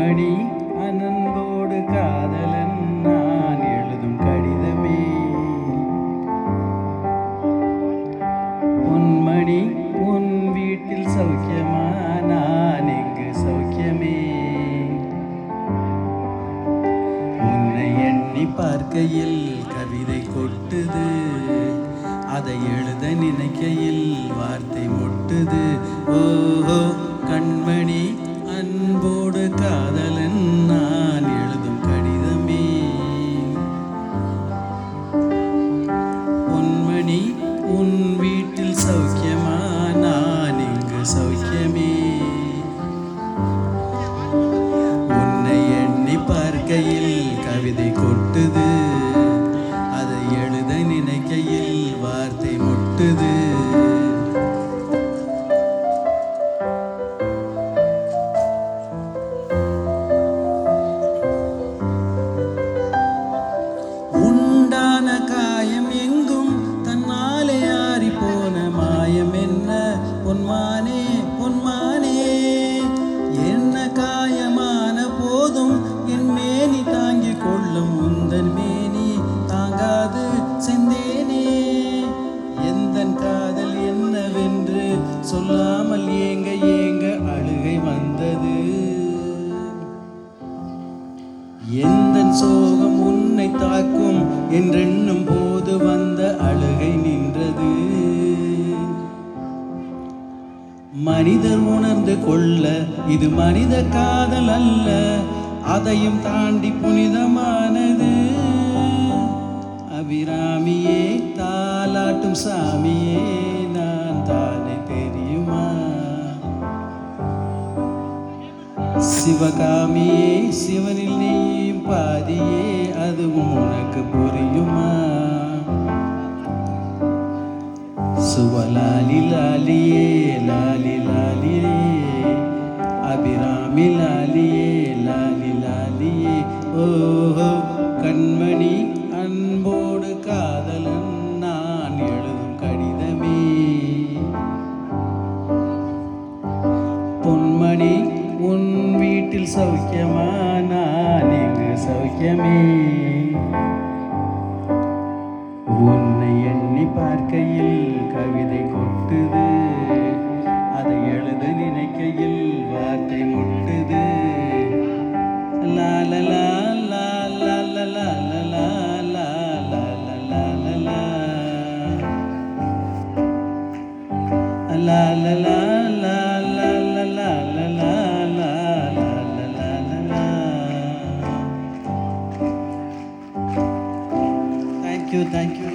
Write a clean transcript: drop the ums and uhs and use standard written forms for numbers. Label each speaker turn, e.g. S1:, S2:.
S1: பொன்மணி அனன்போடு காதலன் நான் எழுதும் கடிதமே. பொன்மணி உன் வீட்டில் சௌக்கியமா, நான் எங்கு சௌக்கியமே. உன்னை எண்ணி பார்க்கையில் கவிதை கொட்டுது, அதை எழுத நினைக்கையில் வார்த்தை முட்டுது. ஓஹோ கண்மணி அன்போடு காதலன் நான் எழுதும் கடிதமே. பொன்மணி உன் வீட்டில் சௌக்கியமா, நான் இங்கு சௌக்கியமே. உன்னை எண்ணி பார்க்கையில் கவிதை கொட்டுது, அதை எழுத நினைக்கையில் வார்த்தை முட்டுது. உண்டான காயம் எங்கும் தன்னாலே ஆறி போன மாயம் என்ன பொன்மானே பொன்மானே. என்ன காயமான போதும் என் மேனி தாங்கிக் கொள்ளும் உந்தன் மேனி தாங்காது செந்தேனே. எந்தன் காதல் என்னவென்று சொல்லாமல் ஏங்க ஏங்க அழுகை வந்தது. எந்தன் சோகம் உன்னை தாக்கும் என்றெண்ணும் போது வந்த அழுகை நின்றது. மனிதர் உணர்ந்து கொள்ள இது மனித காதல் அல்ல, அதையும் தாண்டி புனிதமானது. அபிராமியே தாலாட்டும் சாமியே நான் தானே தெரியுமா. சிவகாமியே சிவனில் நீயும் பாதியே, அதுவும் உனக்கு புரியுமா. சுவலாலி லாலியே லாலி லாலியே, அபிராமி லாலியே லாலி லாலியே. ஓஹோ கண்மணி அன்போடு காதலன் நான் எழுதும் கடிதமே. பொன்மணி உன் வீட்டில் சௌக்கியமா, நான் எங்கு சௌக்கியமே. உன்னை எண்ணி பார்க்கையில் கவிதை கொட்டுது, அதை எழுத நினைக்கையில் வார்த்தை முட்டுது. லாலலா லாலலா லாலலா லாலலா லாலலா Thank you.